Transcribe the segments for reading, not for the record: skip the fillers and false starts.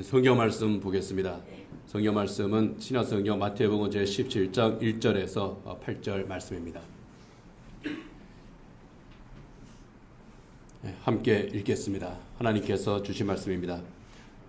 성경 말씀 보겠습니다. 성경 말씀은 신약성경 마태복음 제17장 1절에서 8절 말씀입니다. 함께 읽겠습니다. 하나님께서 주신 말씀입니다.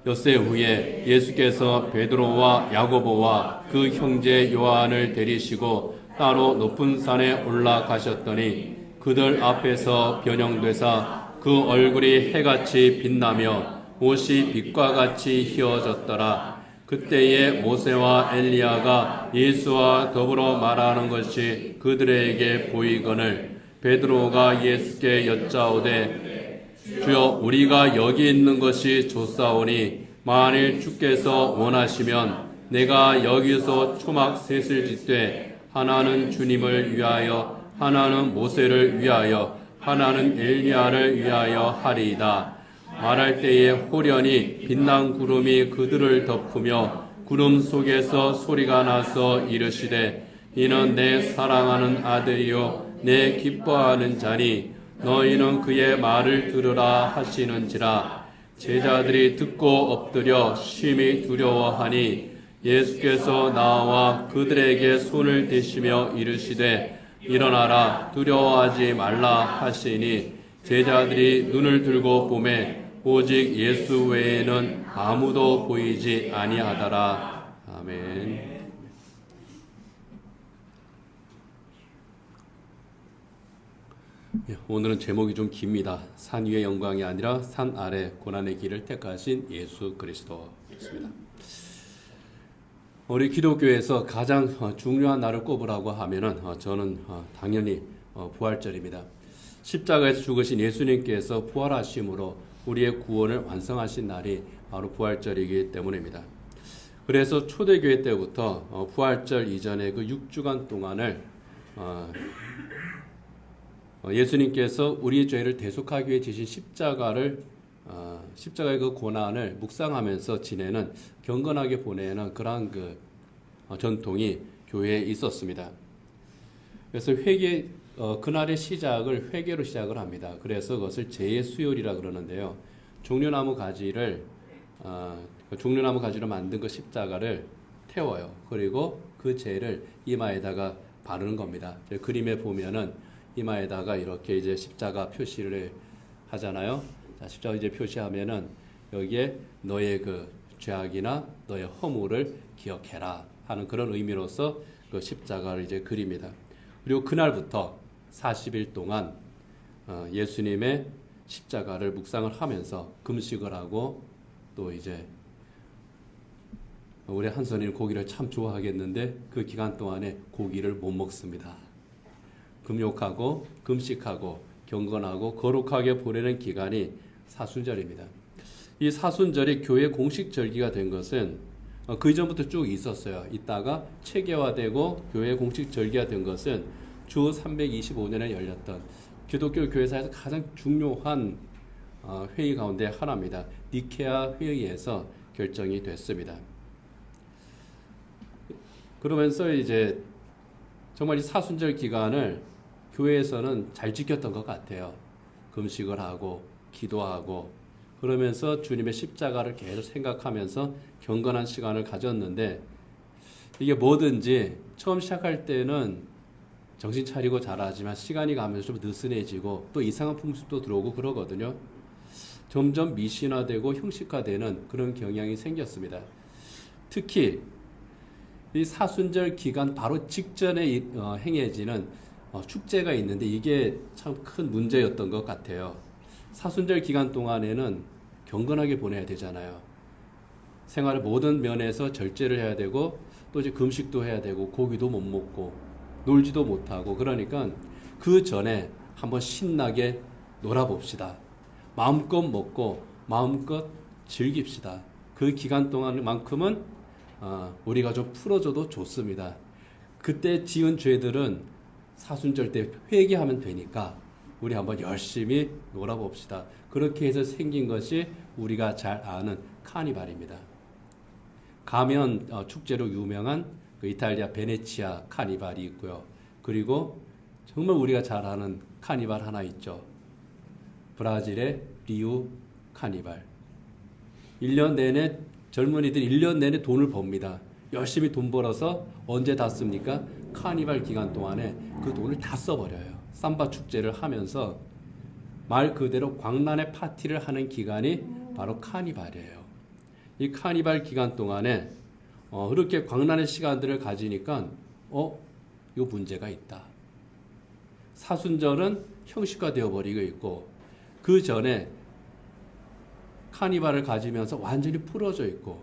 엿새 후에 예수께서 베드로와 야고보와 그 형제 요한을 데리시고 따로 높은 산에 올라가셨더니 그들 앞에서 변형되사 그 얼굴이 해같이 빛나며 옷이 빛과 같이 휘어졌더라. 그때에 모세와 엘리야가 예수와 더불어 말하는 것이 그들에게 보이거늘 베드로가 예수께 여짜오되 주여 우리가 여기 있는 것이 좋사오니 만일 주께서 원하시면 내가 여기서 초막 셋을 짓되 하나는 주님을 위하여 하나는 모세를 위하여 하나는 엘리야를 위하여 하리이다. 말할 때에 호련히 빛난 구름이 그들을 덮으며 구름 속에서 소리가 나서 이르시되 이는 내 사랑하는 아들이요 내 기뻐하는 자니 너희는 그의 말을 들으라 하시는지라. 제자들이 듣고 엎드려 심히 두려워하니 예수께서 나와 그들에게 손을 대시며 이르시되 일어나라 두려워하지 말라 하시니 제자들이 눈을 들고 보매 오직 예수 외에는 아무도 보이지 아니하더라. 아멘. 오늘은 제목이 좀 깁니다. 산 위의 영광이 아니라 산 아래 고난의 길을 택하신 예수 그리스도였습니다. 우리 기독교에서 가장 중요한 날을 꼽으라고 하면은 저는 당연히 부활절입니다. 십자가에서 죽으신 예수님께서 부활하심으로 우리의 구원을 완성하신 날이 바로 부활절이기 때문입니다. 그래서 초대교회 때부터 부활절 이전에 그 6주간 동안을 예수님께서 우리의 죄를 대속하기 위해 지신 십자가의 그 고난을 묵상하면서 지내는 경건하게 보내는 그러한 그 전통이 교회에 있었습니다. 그래서 그날의 시작을 회개로 시작을 합니다. 그래서 그것을 죄의 수요일이라 그러는데요. 종려나무 가지를 만든 그 십자가를 태워요. 그리고 그 죄를 이마에다가 바르는 겁니다. 그림에 보면은 이마에다가 이렇게 이제 십자가 표시를 하잖아요. 자, 십자가 이제 표시하면은 여기에 너의 그 죄악이나 너의 허물을 기억해라 하는 그런 의미로서 그 십자가를 이제 그립니다. 그리고 그날부터 40일 동안 예수님의 십자가를 묵상을 하면서 금식을 하고 또 이제 우리 한선이는 고기를 참 좋아하겠는데 그 기간 동안에 고기를 못 먹습니다. 금욕하고 금식하고 경건하고 거룩하게 보내는 기간이 사순절입니다. 이 사순절이 교회 공식 절기가 된 것은 그 이전부터 쭉 있었어요. 있다가 체계화되고 교회 공식 절기가 된 것은 주 325년에 열렸던 기독교 교회사에서 가장 중요한 회의 가운데 하나입니다. 니케아 회의에서 결정이 됐습니다. 그러면서 이제 정말 이 사순절 기간을 교회에서는 잘 지켰던 것 같아요. 금식을 하고 기도하고 그러면서 주님의 십자가를 계속 생각하면서 경건한 시간을 가졌는데 이게 뭐든지 처음 시작할 때는 정신 차리고 잘하지만 시간이 가면서 좀 느슨해지고 또 이상한 풍습도 들어오고 그러거든요. 점점 미신화되고 형식화되는 그런 경향이 생겼습니다. 특히 이 사순절 기간 바로 직전에 행해지는 축제가 있는데 이게 참 큰 문제였던 것 같아요. 사순절 기간 동안에는 경건하게 보내야 되잖아요. 생활의 모든 면에서 절제를 해야 되고 또 이제 금식도 해야 되고 고기도 못 먹고 놀지도 못하고 그러니까 그 전에 한번 신나게 놀아봅시다. 마음껏 먹고 마음껏 즐깁시다. 그 기간 동안만큼은 우리가 좀 풀어줘도 좋습니다. 그때 지은 죄들은 사순절 때 회개하면 되니까 우리 한번 열심히 놀아봅시다. 그렇게 해서 생긴 것이 우리가 잘 아는 카니발입니다. 가면 축제로 유명한 그 이탈리아 베네치아 카니발이 있고요. 그리고 정말 우리가 잘 아는 카니발 하나 있죠. 브라질의 리우 카니발. 1년 내내 젊은이들이 1년 내내 돈을 법니다. 열심히 돈 벌어서 언제 다 씁니까? 카니발 기간 동안에 그 돈을 다 써버려요. 삼바 축제를 하면서 말 그대로 광란의 파티를 하는 기간이 바로 카니발이에요. 이 카니발 기간 동안에 그렇게 광란의 시간들을 가지니까 이거 문제가 있다. 사순절은 형식화되어 버리고 있고 그 전에 카니발을 가지면서 완전히 풀어져 있고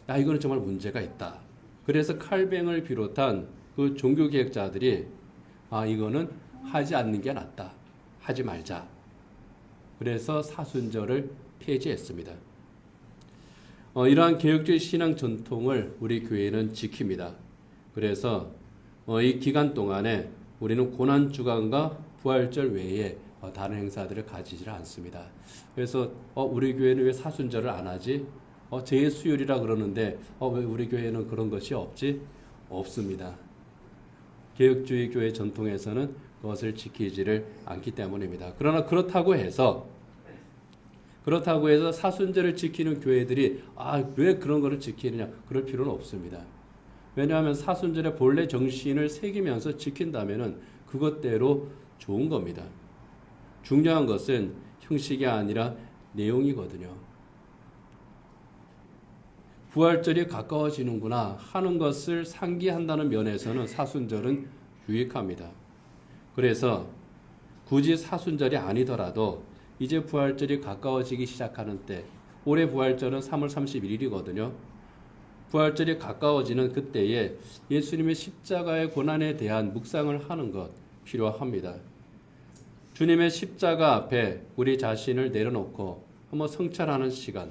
이거는 정말 문제가 있다. 그래서 칼뱅을 비롯한 그 종교 개혁자들이 이거는 하지 않는 게 낫다. 하지 말자. 그래서 사순절을 폐지했습니다. 이러한 개혁주의 신앙 전통을 우리 교회는 지킵니다. 그래서 이 기간 동안에 우리는 고난주간과 부활절 외에 다른 행사들을 가지지 않습니다. 그래서 우리 교회는 왜 사순절을 안 하지? 제수요일이라 그러는데 왜 우리 교회는 그런 것이 없지? 없습니다. 개혁주의 교회 전통에서는 그것을 지키지를 않기 때문입니다. 그러나 그렇다고 해서 사순절을 지키는 교회들이 왜 그런 것을 지키느냐? 그럴 필요는 없습니다. 왜냐하면 사순절의 본래 정신을 새기면서 지킨다면 그것대로 좋은 겁니다. 중요한 것은 형식이 아니라 내용이거든요. 부활절이 가까워지는구나 하는 것을 상기한다는 면에서는 사순절은 유익합니다. 그래서 굳이 사순절이 아니더라도 이제 부활절이 가까워지기 시작하는 때, 올해 부활절은 3월 31일이거든요. 부활절이 가까워지는 그때에 예수님의 십자가의 고난에 대한 묵상을 하는 것 필요합니다. 주님의 십자가 앞에 우리 자신을 내려놓고 한번 성찰하는 시간,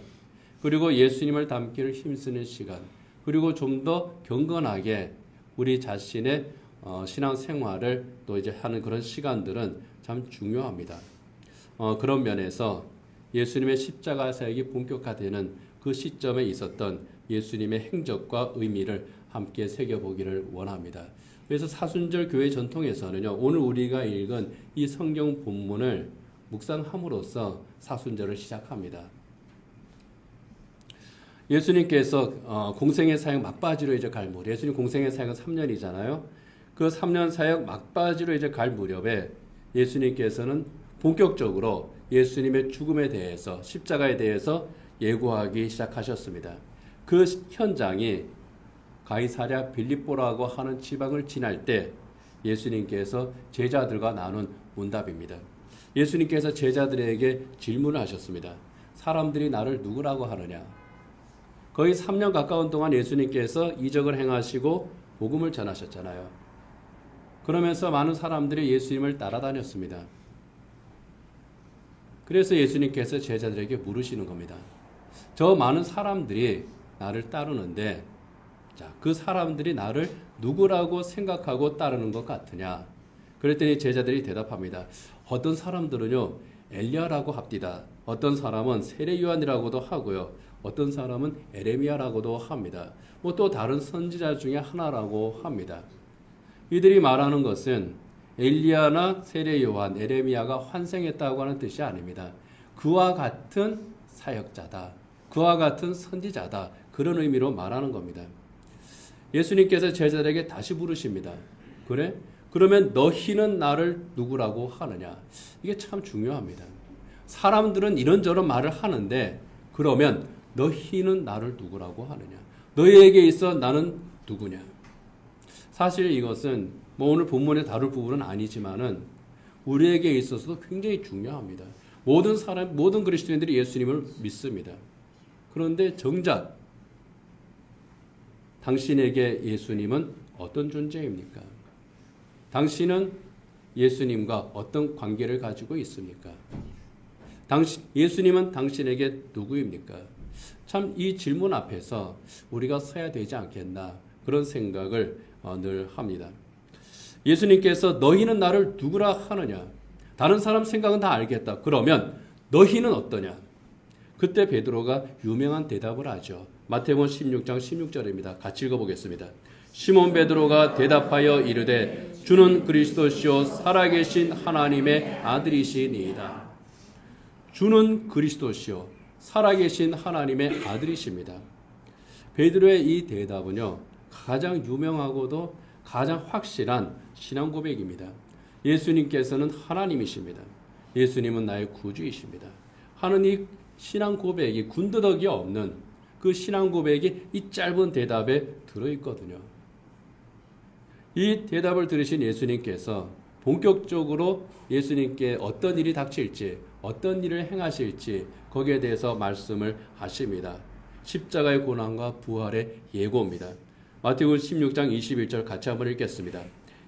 그리고 예수님을 닮기를 힘쓰는 시간, 그리고 좀 더 경건하게 우리 자신의 신앙생활을 또 이제 하는 그런 시간들은 참 중요합니다. 그런 면에서 예수님의 십자가 사역이 본격화되는 그 시점에 있었던 예수님의 행적과 의미를 함께 새겨보기를 원합니다. 그래서 사순절 교회 전통에서는요, 오늘 우리가 읽은 이 성경 본문을 묵상함으로써 사순절을 시작합니다. 예수님께서 공생의 사역 막바지로 이제 갈 무렵, 예수님 공생의 사역은 3년이잖아요. 그 3년 사역 막바지로 이제 갈 무렵에 예수님께서는 본격적으로 예수님의 죽음에 대해서, 십자가에 대해서 예고하기 시작하셨습니다. 그 현장이 가이사랴 빌립보라고 하는 지방을 지날 때 예수님께서 제자들과 나눈 문답입니다. 예수님께서 제자들에게 질문을 하셨습니다. 사람들이 나를 누구라고 하느냐? 거의 3년 가까운 동안 예수님께서 이적을 행하시고 복음을 전하셨잖아요. 그러면서 많은 사람들이 예수님을 따라다녔습니다. 그래서 예수님께서 제자들에게 물으시는 겁니다. 저 많은 사람들이 나를 따르는데 그 사람들이 나를 누구라고 생각하고 따르는 것 같으냐? 그랬더니 제자들이 대답합니다. 어떤 사람들은요 엘리야라고 합디다. 어떤 사람은 세례 요한이라고도 하고요. 어떤 사람은 에레미야라고도 합니다. 또 다른 선지자 중에 하나라고 합니다. 이들이 말하는 것은 엘리야나 세례 요한, 에레미야가 환생했다고 하는 뜻이 아닙니다. 그와 같은 사역자다. 그와 같은 선지자다. 그런 의미로 말하는 겁니다. 예수님께서 제자들에게 다시 물으십니다. 그래? 그러면 너희는 나를 누구라고 하느냐? 이게 참 중요합니다. 사람들은 이런저런 말을 하는데 그러면 너희는 나를 누구라고 하느냐? 너희에게 있어 나는 누구냐? 사실 이것은 오늘 본문에 다룰 부분은 아니지만은 우리에게 있어서도 굉장히 중요합니다. 모든 그리스도인들이 예수님을 믿습니다. 그런데 정작 당신에게 예수님은 어떤 존재입니까? 당신은 예수님과 어떤 관계를 가지고 있습니까? 예수님은 당신에게 누구입니까? 참 이 질문 앞에서 우리가 서야 되지 않겠나 그런 생각을 늘 합니다. 예수님께서 너희는 나를 누구라 하느냐? 다른 사람 생각은 다 알겠다. 그러면 너희는 어떠냐? 그때 베드로가 유명한 대답을 하죠. 마태복음 16장 16절입니다. 같이 읽어보겠습니다. 시몬 베드로가 대답하여 이르되 주는 그리스도시요 살아계신 하나님의 아들이시니이다. 주는 그리스도시요 살아계신 하나님의 아들이십니다. 베드로의 이 대답은요, 가장 유명하고도 가장 확실한 신앙 고백입니다. 예수님께서는 하나님이십니다. 예수님은 나의 구주이십니다. 하는 이 신앙 고백이 군더더기 없는 그 신앙 고백이 이 짧은 대답에 들어있거든요. 이 대답을 들으신 예수님께서 본격적으로 예수님께 어떤 일이 닥칠지, 어떤 일을 행하실지 거기에 대해서 말씀을 하십니다. 십자가의 고난과 부활의 예고입니다. 마태복음 16장 21절 같이 한번 읽겠습니다.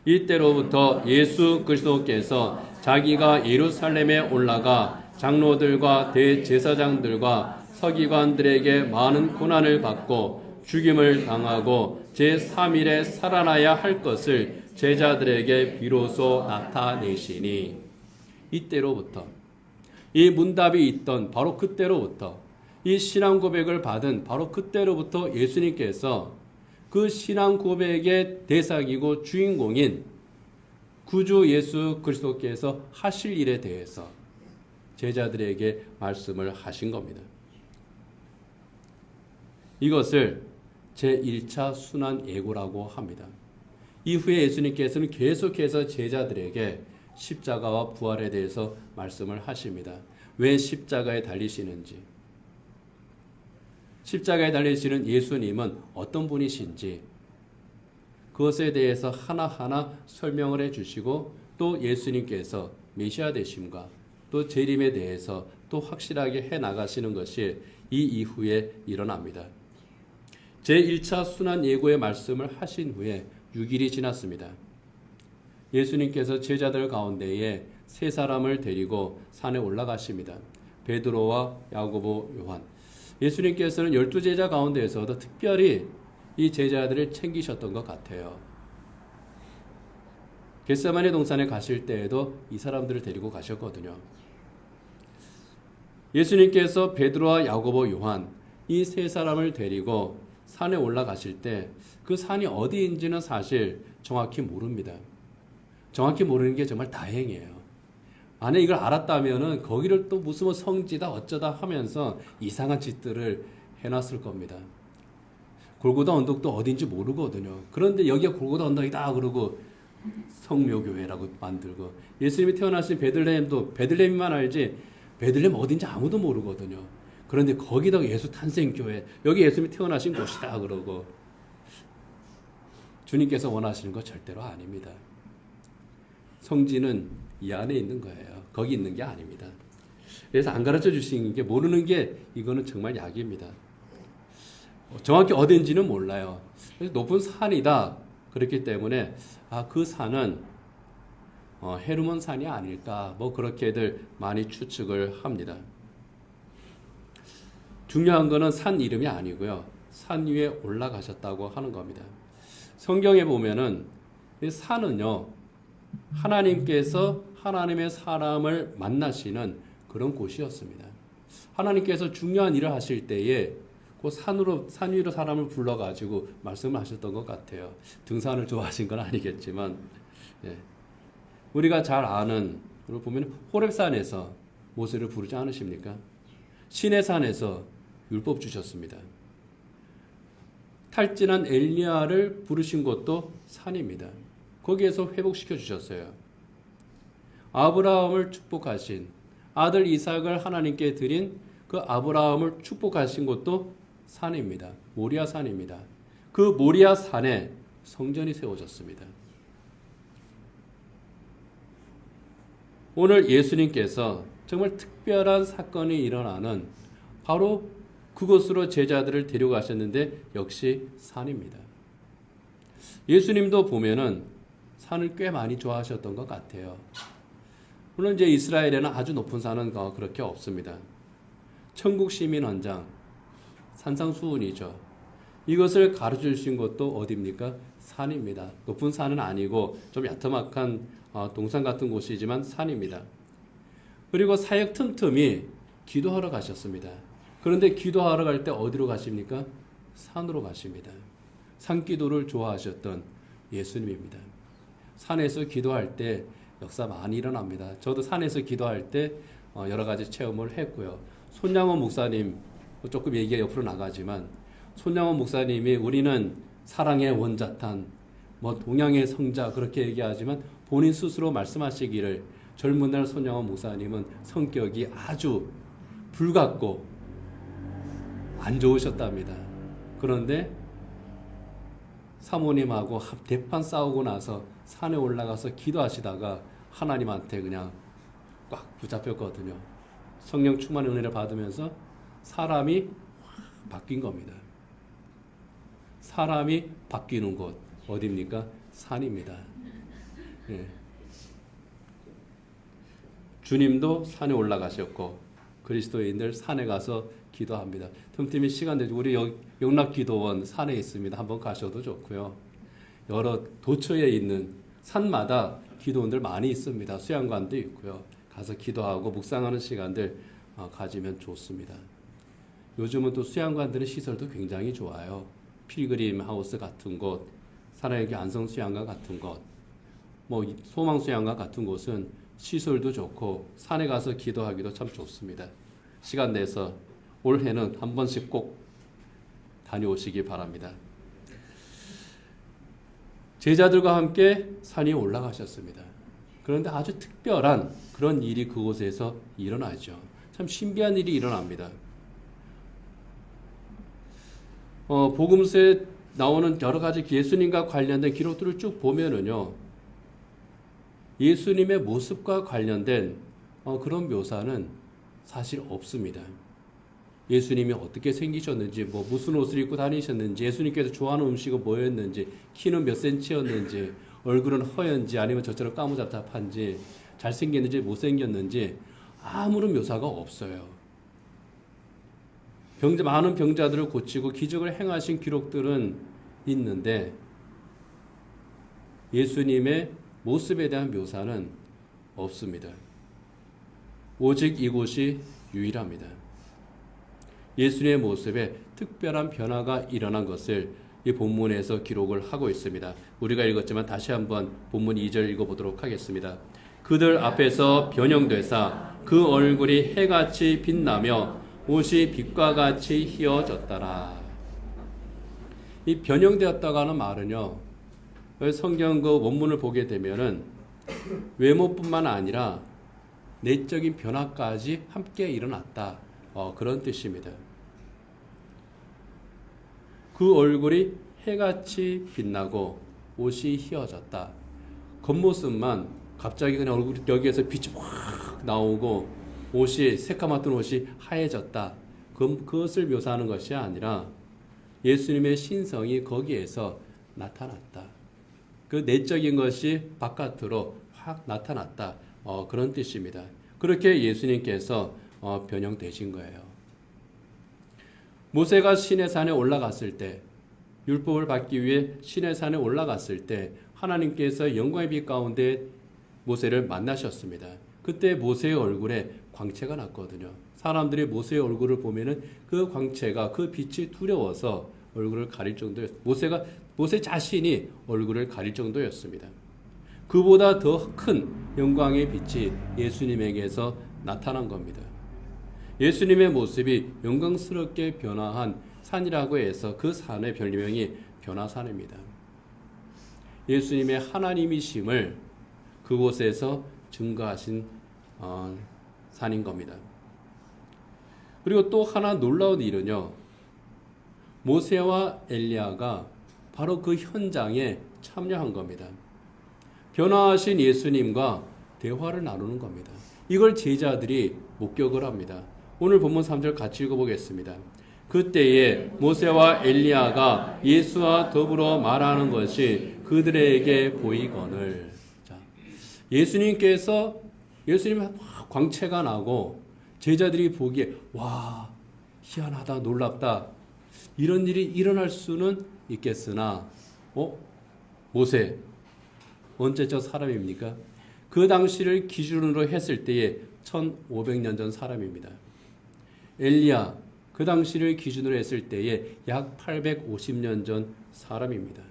이때로부터 예수 그리스도께서 자기가 예루살렘에 올라가 장로들과 대제사장들과 서기관들에게 많은 고난을 받고 죽임을 당하고 제3일에 살아나야 할 것을 제자들에게 비로소 나타내시니, 이때로부터, 이 문답이 있던 바로 그때로부터, 이 신앙 고백을 받은 바로 그때로부터 예수님께서 그 신앙 고백의 대상이고 주인공인 구주 예수 그리스도께서 하실 일에 대해서 제자들에게 말씀을 하신 겁니다. 이것을 제1차 순환 예고라고 합니다. 이후에 예수님께서는 계속해서 제자들에게 십자가와 부활에 대해서 말씀을 하십니다. 왜 십자가에 달리시는지, 십자가에 달리시는 예수님은 어떤 분이신지 그것에 대해서 하나하나 설명을 해주시고, 또 예수님께서 메시아 되심과 또 재림에 대해서 또 확실하게 해나가시는 것이 이 이후에 일어납니다. 제1차 순환 예고의 말씀을 하신 후에 6일이 지났습니다. 예수님께서 제자들 가운데에 세 사람을 데리고 산에 올라가십니다. 베드로와 야고보, 요한. 예수님께서는 12제자 가운데에서도 특별히 이 제자들을 챙기셨던 것 같아요. 겟세마네 동산에 가실 때에도 이 사람들을 데리고 가셨거든요. 예수님께서 베드로와 야고보, 요한 이 세 사람을 데리고 산에 올라가실 때 그 산이 어디인지는 사실 정확히 모릅니다. 정확히 모르는 게 정말 다행이에요. 만약 이걸 알았다면은 거기를 또 무슨 성지다 어쩌다 하면서 이상한 짓들을 해놨을 겁니다. 골고다 언덕도 어딘지 모르거든요. 그런데 여기가 골고다 언덕이다 그러고 성묘교회라고 만들고, 예수님이 태어나신 베들레헴도 베들레헴만 알지 베들레헴 어딘지 아무도 모르거든요. 그런데 거기다가 예수 탄생교회, 여기 예수님이 태어나신 곳이다 그러고, 주님께서 원하시는 거 절대로 아닙니다. 성지는 이 안에 있는 거예요. 거기 있는 게 아닙니다. 그래서 안 가르쳐 주시는 게, 모르는 게 이거는 정말 약입니다. 정확히 어딘지는 몰라요. 그래서 높은 산이다 그렇기 때문에 그 산은 헤르몬 산이 아닐까 뭐 그렇게들 많이 추측을 합니다. 중요한 거는 산 이름이 아니고요, 산 위에 올라가셨다고 하는 겁니다. 성경에 보면은 이 산은요, 하나님께서 하나님의 사람을 만나시는 그런 곳이었습니다. 하나님께서 중요한 일을 하실 때에 그 산 위로 사람을 불러가지고 말씀을 하셨던 것 같아요. 등산을 좋아하신 건 아니겠지만, 예. 우리가 잘 아는, 보면 호렙산에서 모세를 부르지 않으십니까? 시내산에서 율법 주셨습니다. 탈진한 엘리야를 부르신 것도 산입니다. 거기에서 회복시켜 주셨어요. 아브라함을 축복하신, 아들 이삭을 하나님께 드린 그 아브라함을 축복하신 것도 산입니다. 모리아 산입니다. 그 모리아 산에 성전이 세워졌습니다. 오늘 예수님께서 정말 특별한 사건이 일어나는 바로 그곳으로 제자들을 데려가셨는데 역시 산입니다. 예수님도 보면은 산을 꽤 많이 좋아하셨던 것 같아요. 물론 이제 이스라엘에는 아주 높은 산은 그렇게 없습니다. 천국 시민 헌장, 산상수훈이죠. 이것을 가르쳐 주신 것도 어디입니까? 산입니다. 높은 산은 아니고 좀 야트막한 동산 같은 곳이지만 산입니다. 그리고 사역 틈틈이 기도하러 가셨습니다. 그런데 기도하러 갈 때 어디로 가십니까? 산으로 가십니다. 산기도를 좋아하셨던 예수님입니다. 산에서 기도할 때 역사 많이 일어납니다. 저도 산에서 기도할 때 여러 가지 체험을 했고요. 손양원 목사님, 조금 얘기가 옆으로 나가지만 손양원 목사님이 우리는 사랑의 원자탄, 뭐 동양의 성자 그렇게 얘기하지만 본인 스스로 말씀하시기를 젊은 날 손양원 목사님은 성격이 아주 불같고 안 좋으셨답니다. 그런데 사모님하고 대판 싸우고 나서 산에 올라가서 기도하시다가 하나님한테 그냥 꽉 붙잡혔거든요. 성령 충만 은혜를 받으면서 사람이 바뀐 겁니다. 사람이 바뀌는 곳 어디입니까? 산입니다. 예. 주님도 산에 올라가셨고 그리스도인들 산에 가서 기도합니다. 틈틈이 시간 되죠. 우리 영락기도원 산에 있습니다. 한번 가셔도 좋고요. 여러 도처에 있는 산마다 기도원들 많이 있습니다. 수양관도 있고요. 가서 기도하고 묵상하는 시간들 가지면 좋습니다. 요즘은 또 수양관들의 시설도 굉장히 좋아요. 필그림 하우스 같은 곳, 살아있게 안성 수양관 같은 곳, 뭐 소망 수양관 같은 곳은 시설도 좋고 산에 가서 기도하기도 참 좋습니다. 시간 내서 올해는 한 번씩 꼭 다녀오시기 바랍니다. 제자들과 함께 산에 올라가셨습니다. 그런데 아주 특별한 그런 일이 그곳에서 일어나죠. 참 신비한 일이 일어납니다. 복음서에 나오는 여러 가지 예수님과 관련된 기록들을 쭉 보면은요, 예수님의 모습과 관련된 그런 묘사는 사실 없습니다. 예수님이 어떻게 생기셨는지, 뭐 무슨 옷을 입고 다니셨는지, 예수님께서 좋아하는 음식은 뭐였는지, 키는 몇 센치였는지, 얼굴은 허연지 아니면 저처럼 까무잡잡한지, 잘생겼는지 못생겼는지 아무런 묘사가 없어요. 많은 병자들을 고치고 기적을 행하신 기록들은 있는데 예수님의 모습에 대한 묘사는 없습니다. 오직 이곳이 유일합니다. 예수님의 모습에 특별한 변화가 일어난 것을 이 본문에서 기록을 하고 있습니다. 우리가 읽었지만 다시 한번 본문 2절 읽어보도록 하겠습니다. 그들 앞에서 변형되사 그 얼굴이 해같이 빛나며 옷이 빛과 같이 희어졌더라. 이 변형되었다고 하는 말은요, 성경 그 원문을 보게 되면은 외모뿐만 아니라 내적인 변화까지 함께 일어났다. 그런 뜻입니다. 그 얼굴이 해같이 빛나고 옷이 희어졌다. 겉모습만 갑자기 그냥 얼굴 여기에서 빛이 확 나오고 옷이 새까맣던 옷이 하얘졌다. 그것을 묘사하는 것이 아니라 예수님의 신성이 거기에서 나타났다. 그 내적인 것이 바깥으로 확 나타났다. 그런 뜻입니다. 그렇게 예수님께서 변형되신 거예요. 모세가 시내산에 올라갔을 때, 율법을 받기 위해 시내산에 올라갔을 때 하나님께서 영광의 빛 가운데 모세를 만나셨습니다. 그때 모세의 얼굴에 광채가 났거든요. 사람들이 모세의 얼굴을 보면은 그 광채가, 그 빛이 두려워서 얼굴을 가릴 정도였습니다. 모세 자신이 얼굴을 가릴 정도였습니다. 그보다 더 큰 영광의 빛이 예수님에게서 나타난 겁니다. 예수님의 모습이 영광스럽게 변화한 산이라고 해서 그 산의 별명이 변화산입니다. 예수님의 하나님이심을 그곳에서 증거하신 산인 겁니다. 그리고 또 하나 놀라운 일은요, 모세와 엘리야가 바로 그 현장에 참여한 겁니다. 변화하신 예수님과 대화를 나누는 겁니다. 이걸 제자들이 목격을 합니다. 오늘 본문 3절 같이 읽어보겠습니다. 그때에 모세와 엘리야가 예수와 더불어 말하는 것이 그들에게 보이거늘. 자, 예수님 광채가 나고 제자들이 보기에 와, 희한하다, 놀랍다, 이런 일이 일어날 수는 있겠으나 모세 언제적 사람입니까? 그 당시를 기준으로 했을 때에 1500년 전 사람입니다. 엘리야 그 당시를 기준으로 했을 때에 약 850년 전 사람입니다.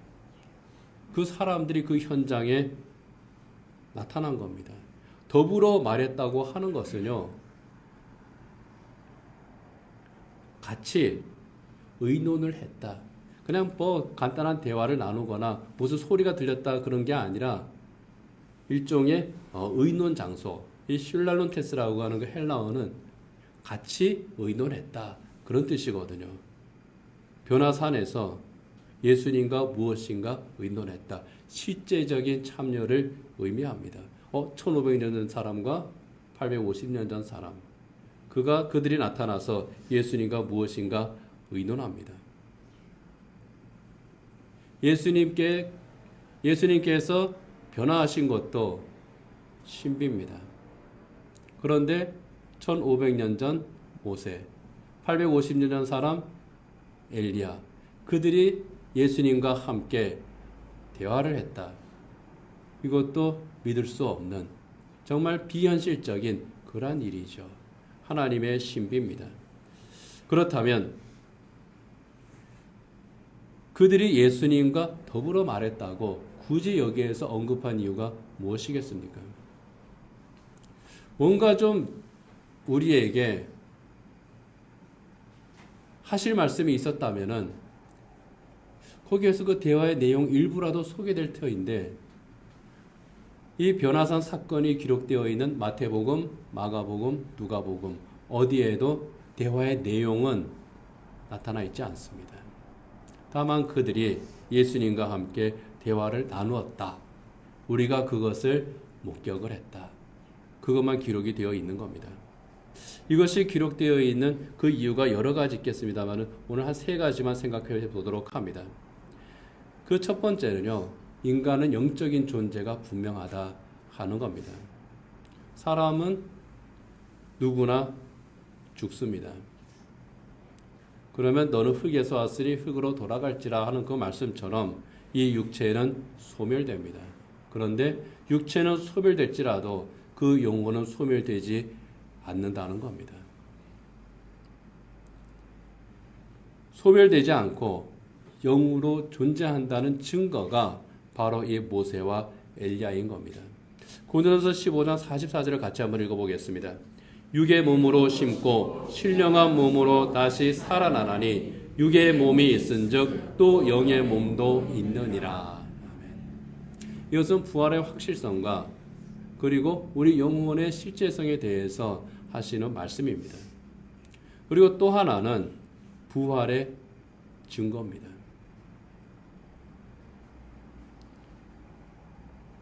그 사람들이 그 현장에 나타난 겁니다. 더불어 말했다고 하는 것은요, 같이 의논을 했다. 그냥 뭐 간단한 대화를 나누거나 무슨 소리가 들렸다 그런 게 아니라 일종의 의논 장소, 이 슐랄론테스라고 하는 그 헬라어는 같이 의논했다 그런 뜻이거든요. 변화산에서 예수님과 무엇인가 의논했다. 실제적인 참여를 의미합니다. 1500년 전 사람과 850년 전 사람, 그들이 나타나서 예수님과 무엇인가 의논합니다. 예수님께서 변화하신 것도 신비입니다. 그런데 1500년 전 모세, 850년 전 사람 엘리야, 그들이 예수님과 함께 대화를 했다. 이것도 믿을 수 없는 정말 비현실적인 그러한 일이죠. 하나님의 신비입니다. 그렇다면 그들이 예수님과 더불어 말했다고 굳이 여기에서 언급한 이유가 무엇이겠습니까? 뭔가 좀 우리에게 하실 말씀이 있었다면은 거기에서 그 대화의 내용 일부라도 소개될 터인데, 이 변화산 사건이 기록되어 있는 마태복음, 마가복음, 누가복음 어디에도 대화의 내용은 나타나 있지 않습니다. 다만 그들이 예수님과 함께 대화를 나누었다. 우리가 그것을 목격을 했다. 그것만 기록이 되어 있는 겁니다. 이것이 기록되어 있는 그 이유가 여러 가지 있겠습니다만 오늘 한 3가지만 생각해 보도록 합니다. 그 첫 번째는요, 인간은 영적인 존재가 분명하다 하는 겁니다. 사람은 누구나 죽습니다. 그러면 너는 흙에서 왔으니 흙으로 돌아갈지라 하는 그 말씀처럼 이 육체는 소멸됩니다. 그런데 육체는 소멸될지라도 그 영혼은 소멸되지 않는다는 겁니다. 소멸되지 않고 영으로 존재한다는 증거가 바로 이 모세와 엘리야인 겁니다. 고린도서 15장 44절을 같이 한번 읽어보겠습니다. 육의 몸으로 심고 신령한 몸으로 다시 살아나나니 육의 몸이 있은즉 또 영의 몸도 있느니라. 이것은 부활의 확실성과 그리고 우리 영혼의 실제성에 대해서 하시는 말씀입니다. 그리고 또 하나는 부활의 증거입니다.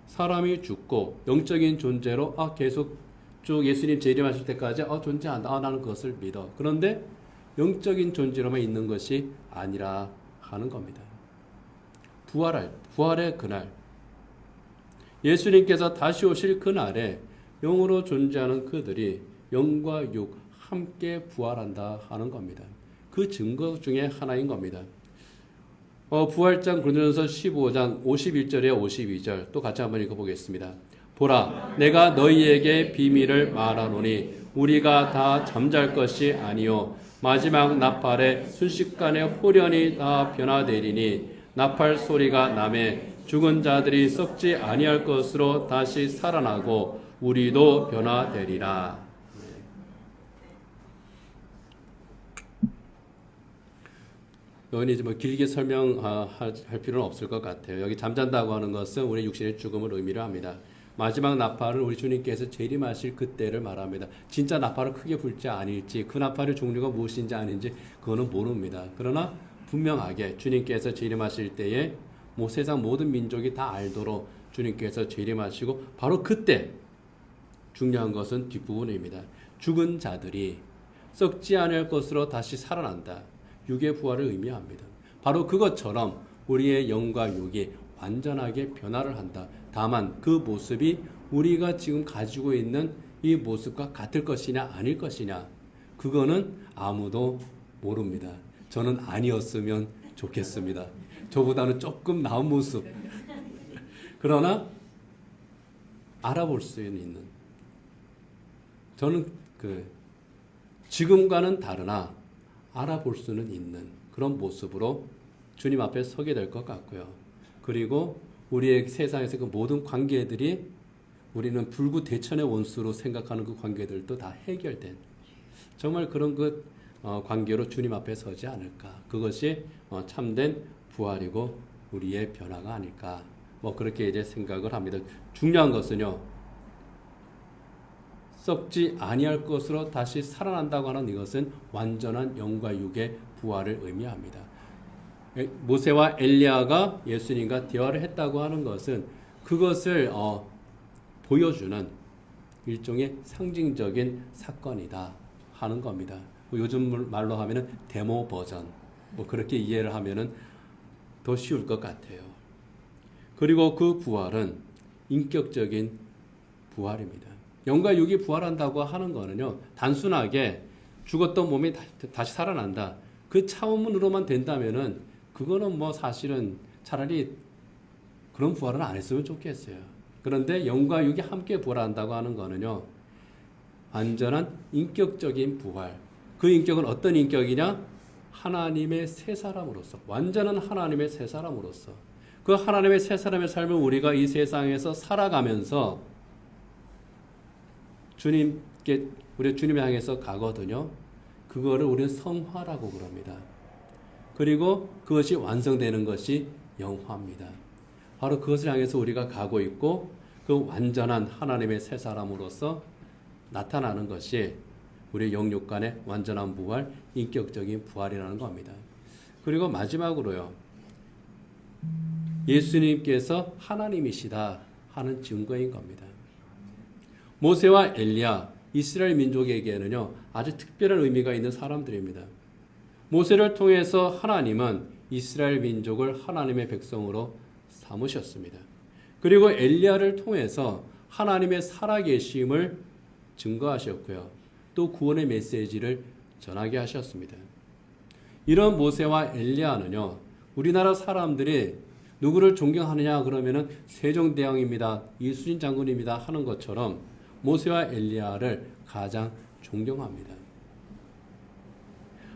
사람이 죽고 영적인 존재로 계속 쭉 예수님 재림하실 때까지 존재한다. 나는 그것을 믿어. 그런데 영적인 존재로만 있는 것이 아니라 하는 겁니다. 부활의 그날, 예수님께서 다시 오실 그날에 영으로 존재하는 그들이 영과 육 함께 부활한다 하는 겁니다. 그 증거 중에 하나인 겁니다. 부활장 고린도전서 15장 51절에 52절 또 같이 한번 읽어보겠습니다. 보라, 내가 너희에게 비밀을 말하노니 우리가 다 잠잘 것이 아니요 마지막 나팔에 순식간에 홀연히 다 변화되리니 나팔 소리가 나매 죽은 자들이 썩지 아니할 것으로 다시 살아나고 우리도 변화되리라. 여기 이제 길게 설명할 필요는 없을 것 같아요. 여기 잠잔다고 하는 것은 우리 육신의 죽음을 의미를 합니다. 마지막 나팔을 우리 주님께서 재림하실 그때를 말합니다. 진짜 나팔을 크게 불지 아닐지, 그 나팔의 종류가 무엇인지 아닌지 그거는 모릅니다. 그러나 분명하게 주님께서 재림하실 때에 세상 모든 민족이 다 알도록 주님께서 재림하시고 바로 그때 중요한 것은 뒷부분입니다. 죽은 자들이 썩지 않을 것으로 다시 살아난다. 육의 부활을 의미합니다. 바로 그것처럼 우리의 영과 육이 완전하게 변화를 한다. 다만 그 모습이 우리가 지금 가지고 있는 이 모습과 같을 것이냐 아닐 것이냐, 그거는 아무도 모릅니다. 저는 아니었으면 좋겠습니다. 저보다는 조금 나은 모습. 그러나 알아볼 수 있는, 저는 지금과는 다르나 알아볼 수는 있는 그런 모습으로 주님 앞에 서게 될 것 같고요. 그리고 우리의 세상에서 그 모든 관계들이 우리는 불구대천의 원수로 생각하는 그 관계들도 다 해결된, 정말 그런 관계로 주님 앞에 서지 않을까. 그것이 참된 부활이고 우리의 변화가 아닐까. 뭐 그렇게 이제 생각을 합니다. 중요한 것은요, 썩지 아니할 것으로 다시 살아난다고 하는 이것은 완전한 영과 육의 부활을 의미합니다. 모세와 엘리야가 예수님과 대화를 했다고 하는 것은 그것을 보여주는 일종의 상징적인 사건이다 하는 겁니다. 요즘 말로 하면은 데모 버전, 뭐 그렇게 이해를 하면은 더 쉬울 것 같아요. 그리고 그 부활은 인격적인 부활입니다. 영과 육이 부활한다고 하는 거는요, 단순하게 죽었던 몸이 다시 살아난다. 그 차원문으로만 된다면은 그거는 뭐 사실은 차라리 그런 부활은 안 했으면 좋겠어요. 그런데 영과 육이 함께 부활한다고 하는 거는요, 완전한 인격적인 부활. 그 인격은 어떤 인격이냐? 하나님의 새 사람으로서, 완전한 하나님의 새 사람으로서, 그 하나님의 새 사람의 삶을 우리가 이 세상에서 살아가면서 우리 주님을 향해서 가거든요. 그거를 우리는 성화라고 그럽니다. 그리고 그것이 완성되는 것이 영화입니다. 바로 그것을 향해서 우리가 가고 있고, 그 완전한 하나님의 새 사람으로서 나타나는 것이 우리 영육 간의 완전한 부활, 인격적인 부활이라는 겁니다. 그리고 마지막으로요, 예수님께서 하나님이시다 하는 증거인 겁니다. 모세와 엘리야, 이스라엘 민족에게는요, 아주 특별한 의미가 있는 사람들입니다. 모세를 통해서 하나님은 이스라엘 민족을 하나님의 백성으로 삼으셨습니다. 그리고 엘리야를 통해서 하나님의 살아계심을 증거하셨고요, 또 구원의 메시지를 전하게 하셨습니다. 이런 모세와 엘리야는요, 우리나라 사람들이 누구를 존경하느냐 그러면은 세종대왕입니다, 이순신 장군입니다 하는 것처럼 모세와 엘리야를 가장 존경합니다.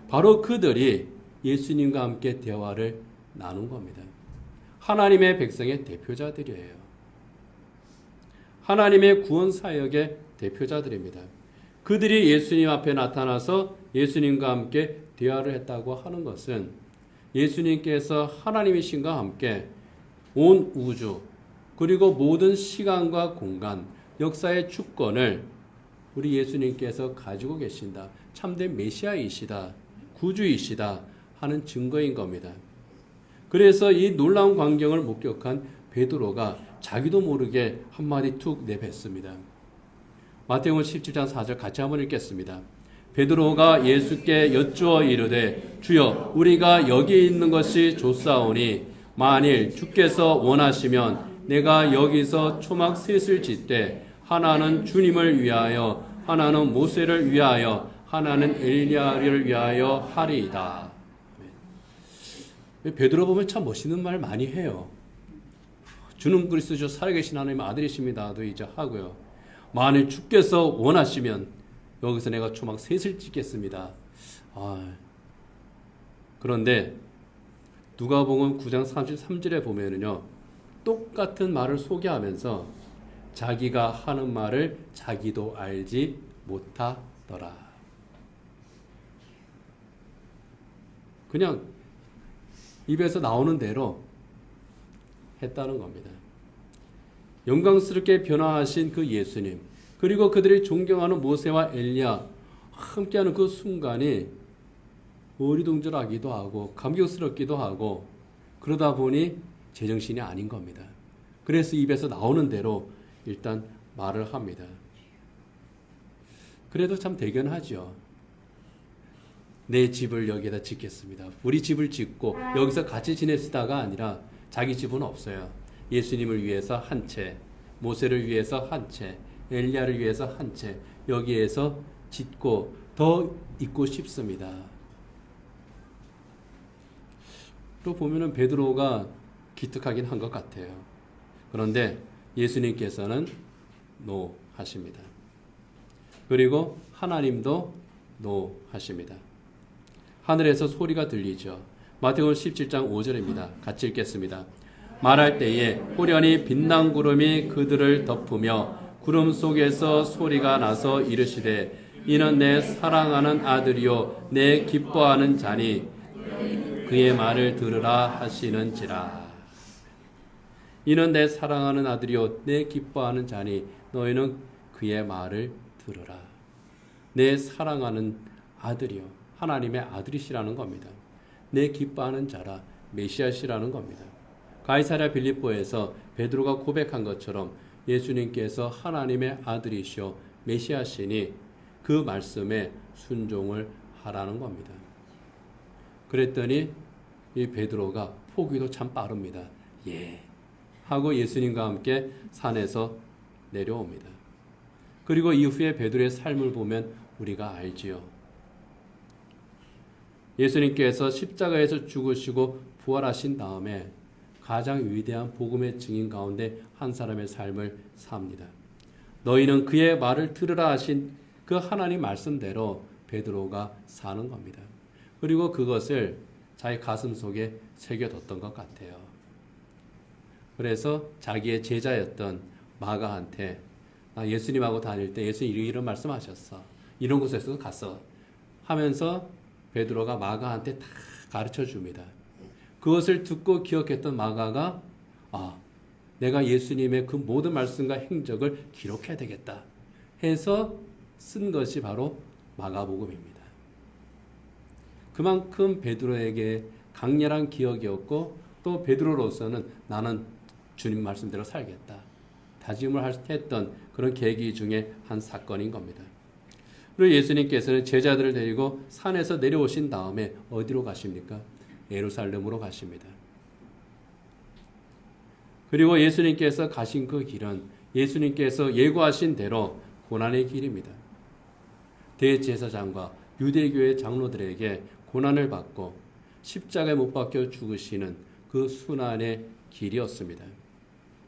바로 그들이 예수님과 함께 대화를 나눈 겁니다. 하나님의 백성의 대표자들이에요. 하나님의 구원 사역의 대표자들입니다. 그들이 예수님 앞에 나타나서 예수님과 함께 대화를 했다고 하는 것은 예수님께서 하나님이신과 함께 온 우주 그리고 모든 시간과 공간, 역사의 주권을 우리 예수님께서 가지고 계신다, 참된 메시아이시다, 구주이시다 하는 증거인 겁니다. 그래서 이 놀라운 광경을 목격한 베드로가 자기도 모르게 한마디 툭 내뱉습니다. 마태복음 17장 4절 같이 한번 읽겠습니다. 베드로가 예수께 여쭈어 이르되 주여 우리가 여기 있는 것이 좋사오니 만일 주께서 원하시면 내가 여기서 초막 셋을 짓되 하나는 주님을 위하여 하나는 모세를 위하여 하나는 엘리야를 위하여 하리이다. 베드로 보면 참 멋있는 말 많이 해요. 주는 그리스도 살아계신 하나님의 아들이십니다도 이제 하고요. 만일 주께서 원하시면 여기서 내가 초막 셋을 짓겠습니다. 그런데 누가복음 9장 33절에 보면은요, 똑같은 말을 소개하면서 자기가 하는 말을 자기도 알지 못하더라. 그냥 입에서 나오는 대로 했다는 겁니다. 영광스럽게 변화하신 그 예수님, 그리고 그들이 존경하는 모세와 엘리야 함께하는 그 순간이 어리둥절하기도 하고 감격스럽기도 하고 그러다 보니 제정신이 아닌 겁니다. 그래서 입에서 나오는 대로 일단 말을 합니다. 그래도 참 대견하죠. 내 집을 여기에다 짓겠습니다. 우리 집을 짓고 여기서 같이 지내시다가 아니라 자기 집은 없어요. 예수님을 위해서 한 채, 모세를 위해서 한 채, 엘리야를 위해서 한 채, 여기에서 짓고 더 있고 싶습니다. 또 보면은 베드로가 기특하긴 한 것 같아요. 그런데 예수님께서는 노 하십니다. 그리고 하나님도 노 하십니다. 하늘에서 소리가 들리죠. 마태복음 17장 5절입니다. 같이 읽겠습니다. 말할 때에 호련히 빛난 구름이 그들을 덮으며 구름 속에서 소리가 나서 이르시되 이는 내 사랑하는 아들이요 내 기뻐하는 자니 그의 말을 들으라 하시는지라. 이는 내 사랑하는 아들이요 내 기뻐하는 자니 너희는 그의 말을 들으라. 내 사랑하는 아들이요, 하나님의 아들이시라는 겁니다. 내 기뻐하는 자라, 메시아시라는 겁니다. 가이사랴 빌립보에서 베드로가 고백한 것처럼 예수님께서 하나님의 아들이시오 메시아시니 그 말씀에 순종을 하라는 겁니다. 그랬더니 이 베드로가 포기도 참 빠릅니다. 예 하고 예수님과 함께 산에서 내려옵니다. 그리고 이후에 베드로의 삶을 보면 우리가 알지요. 예수님께서 십자가에서 죽으시고 부활하신 다음에 가장 위대한 복음의 증인 가운데 한 사람의 삶을 삽니다. 너희는 그의 말을 들으라 하신 그 하나님 말씀대로 베드로가 사는 겁니다. 그리고 그것을 자기 가슴 속에 새겨뒀던 것 같아요. 그래서 자기의 제자였던 마가한테 예수님하고 다닐 때 예수님이 이런 말씀하셨어. 이런 곳에서 갔어. 하면서 베드로가 마가한테 다 가르쳐 줍니다. 그것을 듣고 기억했던 마가가 내가 예수님의 그 모든 말씀과 행적을 기록해야 되겠다 해서 쓴 것이 바로 마가복음입니다. 그만큼 베드로에게 강렬한 기억이었고 또 베드로로서는 나는 주님 말씀대로 살겠다 다짐을 했던 그런 계기 중에 한 사건인 겁니다. 그리고 예수님께서는 제자들을 데리고 산에서 내려오신 다음에 어디로 가십니까? 예루살렘으로 가십니다. 그리고 예수님께서 가신 그 길은 예수님께서 예고하신 대로 고난의 길입니다. 대제사장과 유대교의 장로들에게 고난을 받고 십자가에 못 박혀 죽으시는 그 순환의 길이었습니다.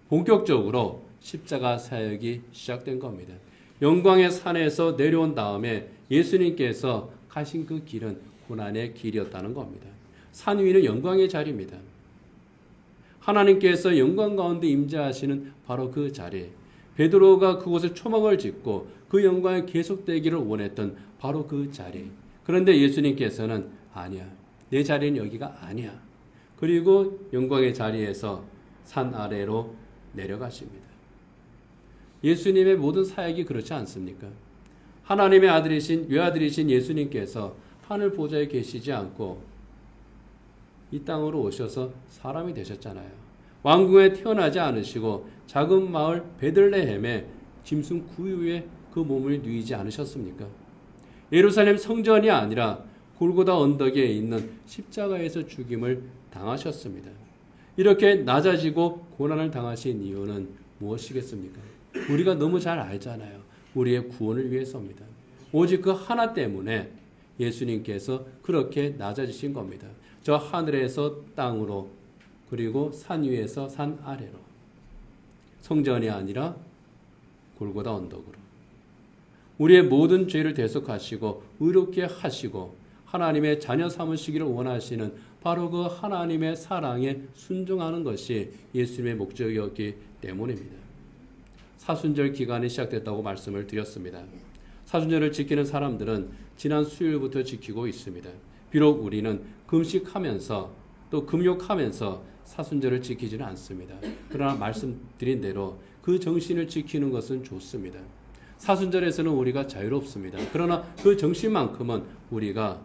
본격적으로 십자가 사역이 시작된 겁니다. 영광의 산에서 내려온 다음에 예수님께서 가신 그 길은 고난의 길이었다는 겁니다. 산 위는 영광의 자리입니다. 하나님께서 영광 가운데 임재하시는 바로 그 자리, 베드로가 그곳에 초막을 짓고 그 영광이 계속되기를 원했던 바로 그 자리. 그런데 예수님께서는 아니야, 내 자리는 여기가 아니야. 그리고 영광의 자리에서 산 아래로 내려가십니다. 예수님의 모든 사역이 그렇지 않습니까? 하나님의 아들이신 외아들이신 예수님께서 하늘 보좌에 계시지 않고 이 땅으로 오셔서 사람이 되셨잖아요. 왕궁에 태어나지 않으시고 작은 마을 베들레헴에 짐승 구유에 그 몸을 누이지 않으셨습니까? 예루살렘 성전이 아니라 골고다 언덕에 있는 십자가에서 죽임을 당하셨습니다. 이렇게 낮아지고 고난을 당하신 이유는 무엇이겠습니까? 우리가 너무 잘 알잖아요. 우리의 구원을 위해서입니다. 오직 그 하나 때문에 예수님께서 그렇게 낮아지신 겁니다. 저 하늘에서 땅으로 그리고 산 위에서 산 아래로 성전이 아니라 골고다 언덕으로 우리의 모든 죄를 대속하시고 의롭게 하시고 하나님의 자녀 삼으시기를 원하시는 바로 그 하나님의 사랑에 순종하는 것이 예수님의 목적이었기 때문입니다. 사순절 기간이 시작됐다고 말씀을 드렸습니다. 사순절을 지키는 사람들은 지난 수요일부터 지키고 있습니다. 비록 우리는 금식하면서 또 금욕하면서 사순절을 지키지는 않습니다. 그러나 말씀드린 대로 그 정신을 지키는 것은 좋습니다. 사순절에서는 우리가 자유롭습니다. 그러나 그 정신만큼은 우리가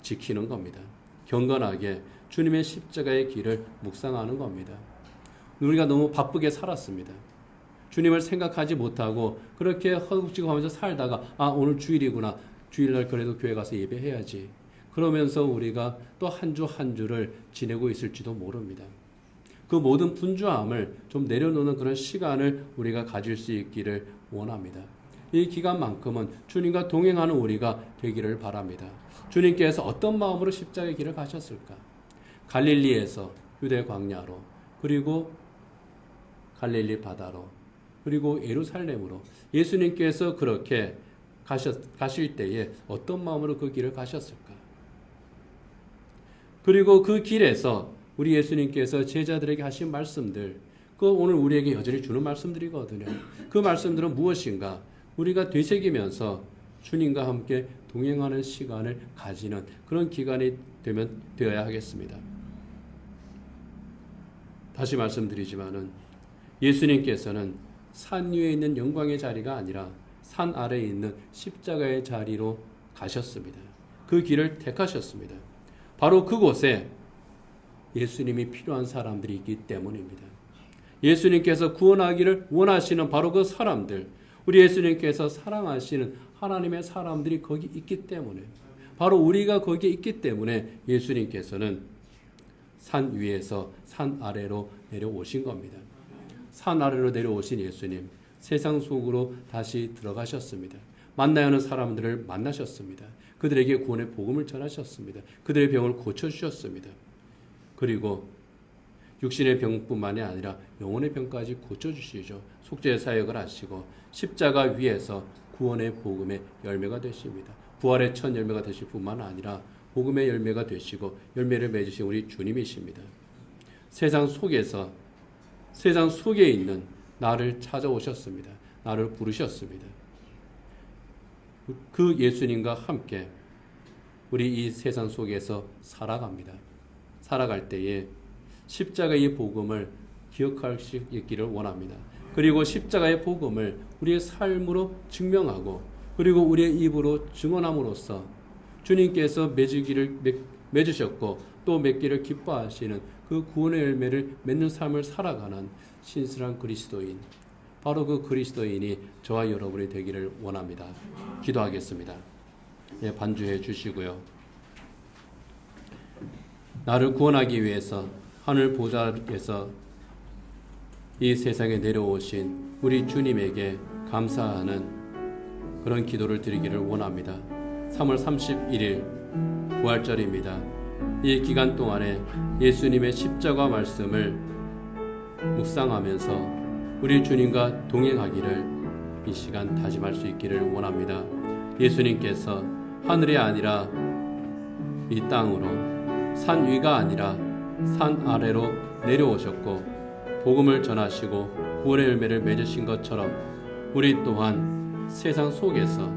지키는 겁니다. 경건하게 주님의 십자가의 길을 묵상하는 겁니다. 우리가 너무 바쁘게 살았습니다. 주님을 생각하지 못하고 그렇게 허겁지겁하면서 살다가 오늘 주일이구나. 주일날 그래도 교회 가서 예배해야지. 그러면서 우리가 또 한 주 한 주를 지내고 있을지도 모릅니다. 그 모든 분주함을 좀 내려놓는 그런 시간을 우리가 가질 수 있기를 원합니다. 이 기간만큼은 주님과 동행하는 우리가 되기를 바랍니다. 주님께서 어떤 마음으로 십자가의 길을 가셨을까? 갈릴리에서 유대 광야로 그리고 갈릴리 바다로 그리고 예루살렘으로 예수님께서 그렇게 가실 때에 어떤 마음으로 그 길을 가셨을까? 그리고 그 길에서 우리 예수님께서 제자들에게 하신 말씀들, 그 오늘 우리에게 여전히 주는 말씀들이거든요. 그 말씀들은 무엇인가? 우리가 되새기면서 주님과 함께 동행하는 시간을 가지는 그런 기간이 되어야 하겠습니다. 다시 말씀드리지만은 예수님께서는 산 위에 있는 영광의 자리가 아니라 산 아래에 있는 십자가의 자리로 가셨습니다. 그 길을 택하셨습니다. 바로 그곳에 예수님이 필요한 사람들이 있기 때문입니다. 예수님께서 구원하기를 원하시는 바로 그 사람들, 우리 예수님께서 사랑하시는 하나님의 사람들이 거기 있기 때문에, 바로 우리가 거기에 있기 때문에 예수님께서는 산 위에서 산 아래로 내려오신 겁니다. 산 아래로 내려오신 예수님, 세상 속으로 다시 들어가셨습니다. 만나야 하는 사람들을 만나셨습니다. 그들에게 구원의 복음을 전하셨습니다. 그들의 병을 고쳐주셨습니다. 그리고 육신의 병뿐만이 아니라 영혼의 병까지 고쳐주시죠. 속죄의 사역을 하시고 십자가 위에서 구원의 복음의 열매가 되십니다. 부활의 첫 열매가 되실 뿐만 아니라 복음의 열매가 되시고 열매를 맺으신 우리 주님이십니다. 세상 속에 있는 나를 찾아오셨습니다. 나를 부르셨습니다. 그 예수님과 함께 우리 이 세상 속에서 살아갑니다. 살아갈 때에 십자가의 복음을 기억할 수 있기를 원합니다. 그리고 십자가의 복음을 우리의 삶으로 증명하고 그리고 우리의 입으로 증언함으로써 주님께서 맺으셨고 또 맺기를 기뻐하시는 그 구원의 열매를 맺는 삶을 살아가는 신실한 그리스도인, 바로 그 그리스도인이 저와 여러분이 되기를 원합니다. 기도하겠습니다. 예, 반주해 주시고요. 나를 구원하기 위해서 하늘 보좌에서 이 세상에 내려오신 우리 주님에게 감사하는 그런 기도를 드리기를 원합니다. 3월 31일 부활절입니다. 이 기간 동안에 예수님의 십자가 말씀을 묵상하면서 우리 주님과 동행하기를 이 시간 다짐할 수 있기를 원합니다. 예수님께서 하늘이 아니라 이 땅으로, 산 위가 아니라 산 아래로 내려오셨고 복음을 전하시고 구원의 열매를 맺으신 것처럼 우리 또한 세상 속에서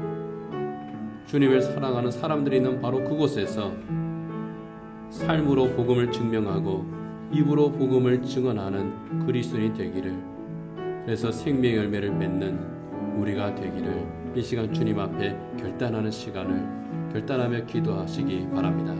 주님을 사랑하는 사람들이 있는 바로 그곳에서 삶으로 복음을 증명하고 입으로 복음을 증언하는 그리스도인이 되기를, 그래서 생명의 열매를 맺는 우리가 되기를 이 시간 주님 앞에 결단하는 시간을 결단하며 기도하시기 바랍니다.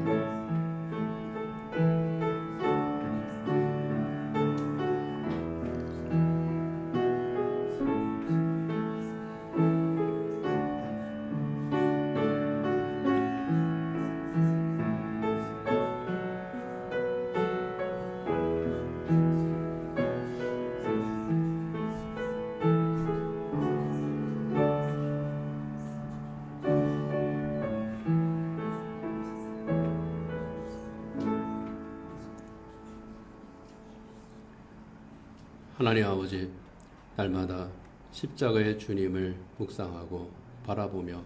하나님 아버지, 날마다 십자가의 주님을 묵상하고 바라보며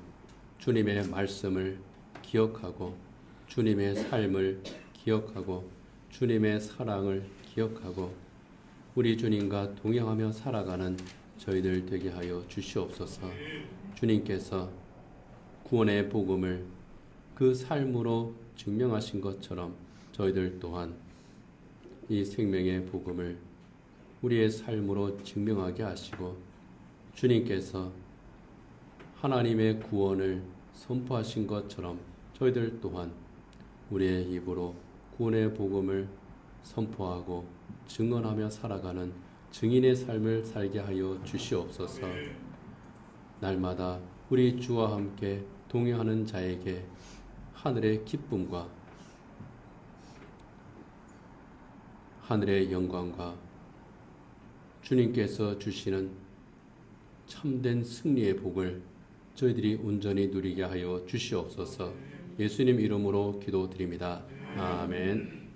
주님의 말씀을 기억하고 주님의 삶을 기억하고 주님의 사랑을 기억하고 우리 주님과 동행하며 살아가는 저희들 되게 하여 주시옵소서. 주님께서 구원의 복음을 그 삶으로 증명하신 것처럼 저희들 또한 이 생명의 복음을 우리의 삶으로 증명하게 하시고 주님께서 하나님의 구원을 선포하신 것처럼 저희들 또한 우리의 입으로 구원의 복음을 선포하고 증언하며 살아가는 증인의 삶을 살게 하여 주시옵소서. 날마다 우리 주와 함께 동행하는 자에게 하늘의 기쁨과 하늘의 영광과 주님께서 주시는 참된 승리의 복을 저희들이 온전히 누리게 하여 주시옵소서. 예수님 이름으로 기도드립니다. 아멘.